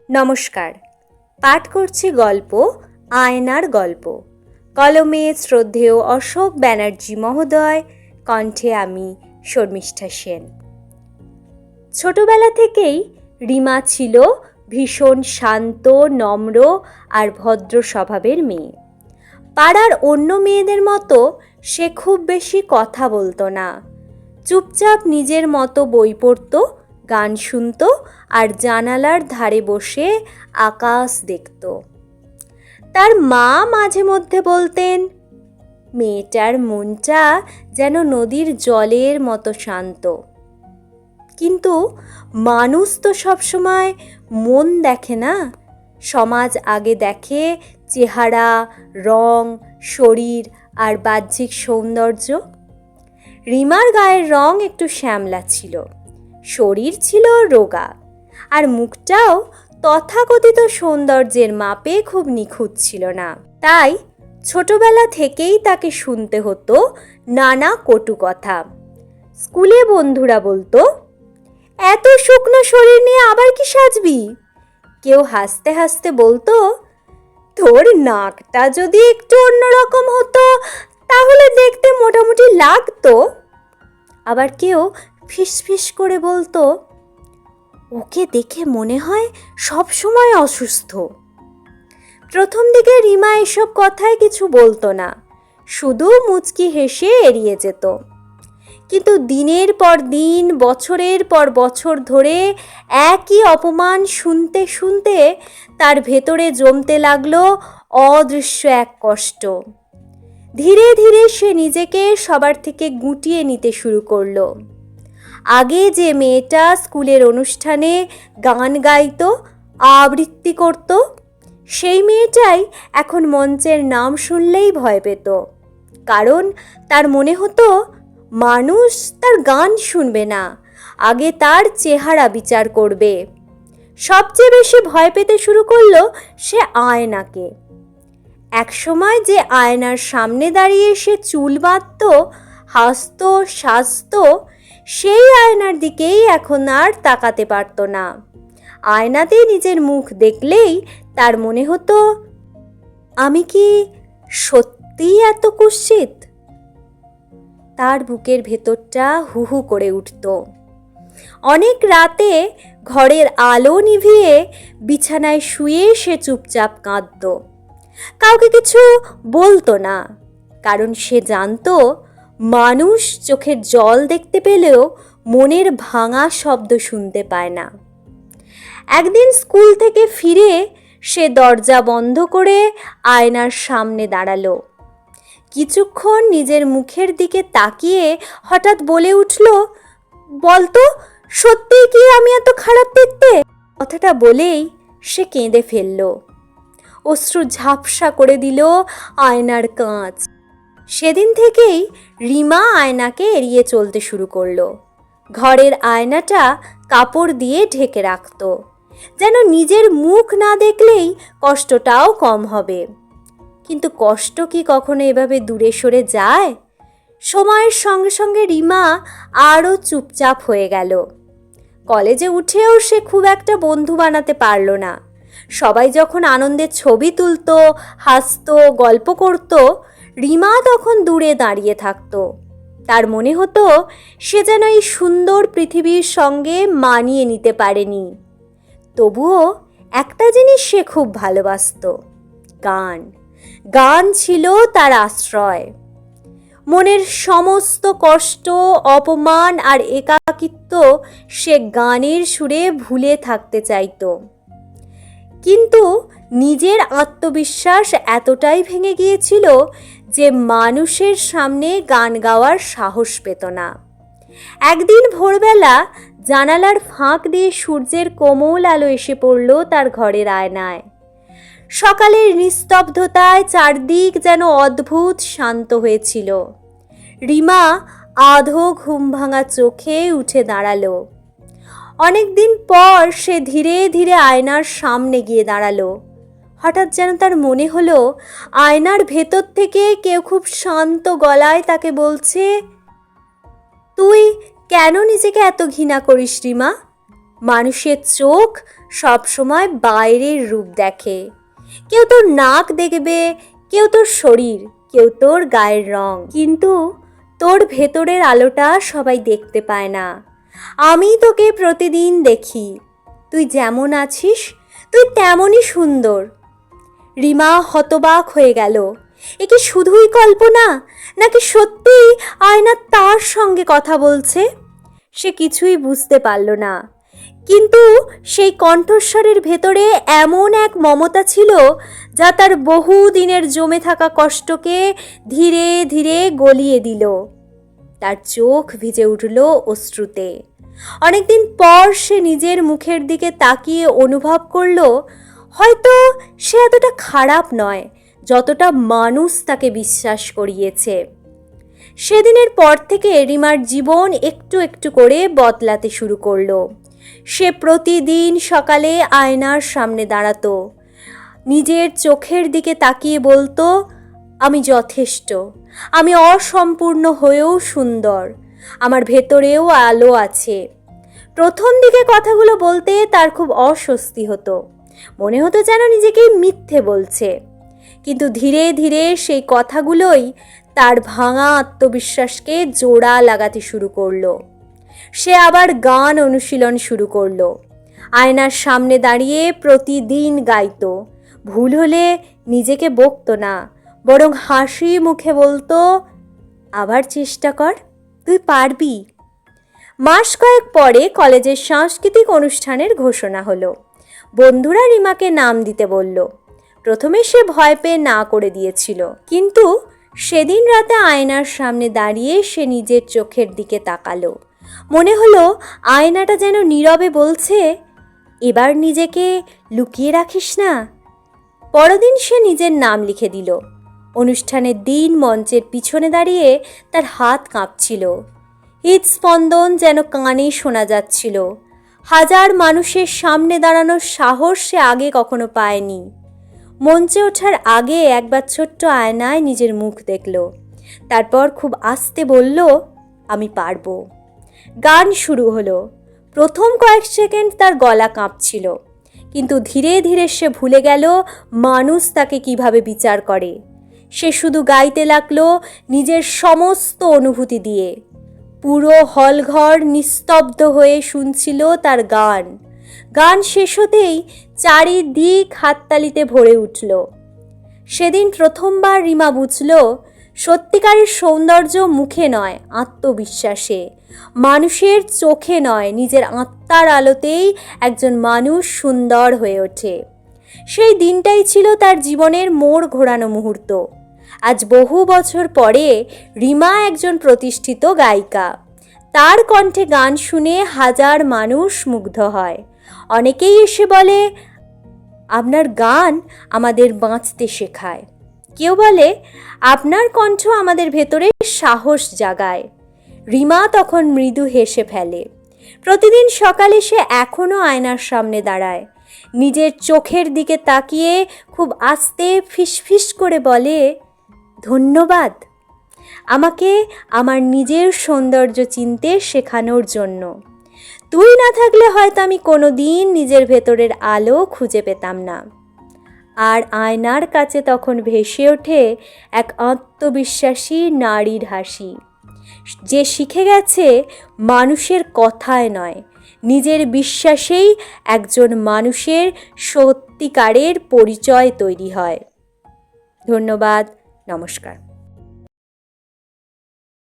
নমস্কার। পাঠ করছি গল্প আয়নার গল্প। কলমে শ্রদ্ধেয় অশোক ব্যানার্জি মহোদয়, কণ্ঠে আমি শর্মিষ্ঠা সেন। ছোটবেলা থেকেই রিমা ছিল ভীষণ শান্ত, নম্র আর ভদ্র স্বভাবের মেয়ে। পাড়ার অন্য মেয়েদের মতো সে খুব বেশি কথা বলতো না। চুপচাপ নিজের মতো বই পড়তো, গান শুনত আর জানালার ধারে বসে আকাশ দেখত। তার মা মাঝে মধ্যে বলতেন, মেয়েটার মনটা যেন নদীর জলের মতো শান্ত। কিন্তু মানুষ তো সবসময় মন দেখে না, সমাজ আগে দেখে চেহারা, রং, শরীর আর বাহ্যিক সৌন্দর্য। রিমার গায়ের রং একটু শ্যামলা ছিল, শরীর ছিল রোগা, আর মুখটাও তথাকথিত সৌন্দর্যের মাপে খুব নিখুঁত ছিল না। তাই ছোটবেলা থেকেই তাকে শুনতে হতো নানা কটু কথা। স্কুলে বন্ধুরা বলতো, এত শুকনো শরীর নিয়ে আবার কি সাজবি? কেউ হাসতে হাসতে বলতো, তোর নাকটা যদি একটু অন্যরকম হতো তাহলে দেখতে মোটামুটি লাগতো। আবার কেউ ফিসফিস করে বলতো, ওকে দেখে মনে হয় সব সময় অসুস্থ। প্রথম দিকে রিমা এসব কথায় কিছু বলতো না, শুধু মুচকি হেসে এড়িয়ে যেত। কিন্তু দিনের পর দিন, বছরের পর বছর ধরে একই অপমান শুনতে শুনতে তার ভেতরে জমতে লাগলো অদৃশ্য এক কষ্ট। ধীরে ধীরে সে নিজেকে সবার থেকে গুটিয়ে নিতে শুরু করলো। আগে যে মেয়েটা স্কুলের অনুষ্ঠানে গান গাইতো, আবৃত্তি করত, সেই মেয়েটাই এখন মঞ্চের নাম শুনলেই ভয় পেত। কারণ তার মনে হতো মানুষ তার গান শুনবে না, আগে তার চেহারা বিচার করবে। সবচেয়ে বেশি ভয় পেতে শুরু করলো সে আয়নাকে। একসময় যে আয়নার সামনে দাঁড়িয়ে সে চুল বাঁধত, হাসতো, সাজতো, সেই আয়নার দিকেই এখন আর তাকাতে পারত না। আয়নাতে নিজের মুখ দেখলেই তার মনে হতো, আমি কি সত্যিই এত কুৎসিত? তার বুকের ভেতরটা হু হু করে উঠত। অনেক রাতে ঘরের আলো নিভিয়ে বিছানায় শুয়ে সে চুপচাপ কাঁদত। কাউকে কিছু বলতো না, কারণ সে জানতো মানুষ চোখের জল দেখতে পেলেও মনের ভাঙা শব্দ শুনতে পায় না। একদিন স্কুল থেকে ফিরে সে দরজা বন্ধ করে আয়নার সামনে দাঁড়ালো। কিছুক্ষণ নিজের মুখের দিকে তাকিয়ে হঠাৎ বলে উঠল, বলতো সত্যি কি আমি এত খারাপ দেখতে? কথাটা বলেই সে কেঁদে ফেলল। অশ্রু ঝাপসা করে দিল আয়নার কাঁচ। সেদিন থেকেই রিমা আয়নাকে এড়িয়ে চলতে শুরু করলো। ঘরের আয়নাটা কাপড় দিয়ে ঢেকে রাখত, যেন নিজের মুখ না দেখলেই কষ্টটাও কম হবে। কিন্তু কষ্ট কি কখনো এভাবে দূরে সরে যায়? সময়ের সঙ্গে সঙ্গে রিমা আরও চুপচাপ হয়ে গেল। কলেজে উঠেও সে খুব একটা বন্ধু বানাতে পারল না। সবাই যখন আনন্দের ছবি তুলত, হাসতো, গল্প করত, রিমা তখন দূরে দাঁড়িয়ে থাকত। তার মনে হতো সে যেন এই সুন্দর পৃথিবীর সঙ্গে মানিয়ে নিতে পারেনি। তবুও একটা জিনিস সে খুব ভালোবাসত, গান। গান ছিল তার আশ্রয়। মনের সমস্ত কষ্ট, অপমান আর একাকিত্ব সে গানের সুরে ভুলে থাকতে চাইত। কিন্তু নিজের আত্মবিশ্বাস এতটাই ভেঙে গিয়েছিল যে মানুষের সামনে গান গাওয়ার সাহস পেত না। একদিন ভোরবেলা জানালার ফাঁক দিয়ে সূর্যের কোমল আলো এসে পড়ল তার ঘরের আয়নায়। সকালের নিস্তব্ধতায় চারদিক যেন অদ্ভুত শান্ত হয়েছিল। রিমা আধো ঘুম ভাঙা চোখে উঠে দাঁড়ালো। অনেকদিন পর সে ধীরে ধীরে আয়নার সামনে গিয়ে দাঁড়ালো। হঠাৎ যেন তার মনে হলো আয়নার ভেতর থেকে কেউ খুব শান্ত গলায় তাকে বলছে, তুই কেন নিজেকে এত ঘৃণা করিস রিমা? মানুষের চোখ সবসময় বাইরের রূপ দেখে। কেউ তোর নাক দেখবে, কেউ তোর শরীর, কেউ তোর গায়ের রং, কিন্তু তোর ভেতরের আলোটা সবাই দেখতে পায় না। আমি তোকে প্রতিদিন দেখি, তুই যেমন আছিস তুই তেমনই সুন্দর। রিমা হতবাক হয়ে গেল। এ কি শুধুই কল্পনা, নাকি সত্যিই আয়না তার সঙ্গে কথা বলছে? সে কিছুই বুঝতে পারল না, কিন্তু সেই কণ্ঠস্বরের ভেতরে এমন এক মমতা ছিল যা তার বহু দিনের জমে থাকা কষ্টকে ধীরে ধীরে গলিয়ে দিল। তার চোখ ভিজে উঠল অশ্রুতে। অনেকদিন পর সে নিজের মুখের দিকে তাকিয়ে অনুভব করল, হয়তো সে এতটা খারাপ নয় যতটা মানুষ তাকে বিশ্বাস করিয়েছে। সেদিনের পর থেকে রিমার জীবন একটু একটু করে বদলাতে শুরু করলো। সে প্রতিদিন সকালে আয়নার সামনে দাঁড়াতো, নিজের চোখের দিকে তাকিয়ে বলতো, আমি যথেষ্ট, আমি অসম্পূর্ণ হয়েও সুন্দর, আমার ভেতরেও আলো আছে। প্রথম দিকে কথাগুলো বলতে তার খুব অস্বস্তি হতো, মনে হতো যেন নিজেকেই মিথ্যে বলছে। কিন্তু ধীরে ধীরে সেই কথাগুলোই তার ভাঙা আত্মবিশ্বাসকে জোড়া লাগাতে শুরু করলো। সে আবার গান অনুশীলন শুরু করলো। আয়নার সামনে দাঁড়িয়ে প্রতিদিন গাইতো। ভুল হলে নিজেকে বকতো না, বরং হাসি মুখে বলতো, আবার চেষ্টা কর, তুই পারবি। মাস কয়েক পরে কলেজের সাংস্কৃতিক অনুষ্ঠানের ঘোষণা হলো। বন্ধুরা রিমাকে নাম দিতে বলল। প্রথমে সে ভয় পেয়ে না করে দিয়েছিল, কিন্তু সেদিন রাতে আয়নার সামনে দাঁড়িয়ে সে নিজের চোখের দিকে তাকালো। মনে হলো আয়নাটা যেন নীরবে বলছে, এবার নিজেকে লুকিয়ে রাখিস না। পরদিন সে নিজের নাম লিখে দিল। অনুষ্ঠানের দিন মঞ্চের পিছনে দাঁড়িয়ে তার হাত কাঁপছিল, হৃদস্পন্দন যেন কানে শোনা যাচ্ছিল। হাজার মানুষের সামনে দাঁড়ানোর সাহস সে আগে কখনো পায়নি। মঞ্চে ওঠার আগে একবার ছোট্ট আয়নায় নিজের মুখ দেখল, তারপর খুব আস্তে বলল, আমি পারবো। গান শুরু হলো। প্রথম কয়েক সেকেন্ড তার গলা কাঁপছিল, কিন্তু ধীরে ধীরে সে ভুলে গেল মানুষ তাকে কিভাবে বিচার করে। সে শুধু গাইতে লাগলো নিজের সমস্ত অনুভূতি দিয়ে। পুরো হলঘর নিস্তব্ধ হয়ে শুনছিল তার গান। গান শেষ হতেই চারিদিক হাততালিতে ভরে উঠল। সেদিন প্রথমবার রিমা বুঝল, সত্যিকারের সৌন্দর্য মুখে নয়, আত্মবিশ্বাসে। মানুষের চোখে নয়, নিজের আত্মার আলোতেই একজন মানুষ সুন্দর হয়ে ওঠে। সেই দিনটাই ছিল তার জীবনের মোড় ঘোরানো মুহূর্ত। আজ বহু বছর পরে রিমা একজন প্রতিষ্ঠিত গায়িকা। তার কণ্ঠে গান শুনে হাজার মানুষ মুগ্ধ হয়। অনেকেই এসে বলে, আপনার গান আমাদের বাঁচতে শেখায়। কেউ বলে, আপনার কণ্ঠ আমাদের ভেতরে সাহস জাগায়। রিমা তখন মৃদু হেসে ফেলে। প্রতিদিন সকালে সে এখনও আয়নার সামনে দাঁড়ায়, নিজের চোখের দিকে তাকিয়ে খুব আস্তে ফিসফিস করে বলে, ধন্যবাদ আমাকে আমার নিজের সৌন্দর্য চিনতে শেখানোর জন্য। তুই না থাকলে হয়তো আমি কোনো দিন নিজের ভেতরের আলো খুঁজে পেতাম না। আর আয়নার কাছে তখন ভেসে ওঠে এক আত্মবিশ্বাসী নারীর হাসি, যে শিখে গেছে মানুষের কথায় নয়, নিজের বিশ্বাসেই একজন মানুষের সত্যিকারের পরিচয় তৈরি হয়। ধন্যবাদ, নমস্কার।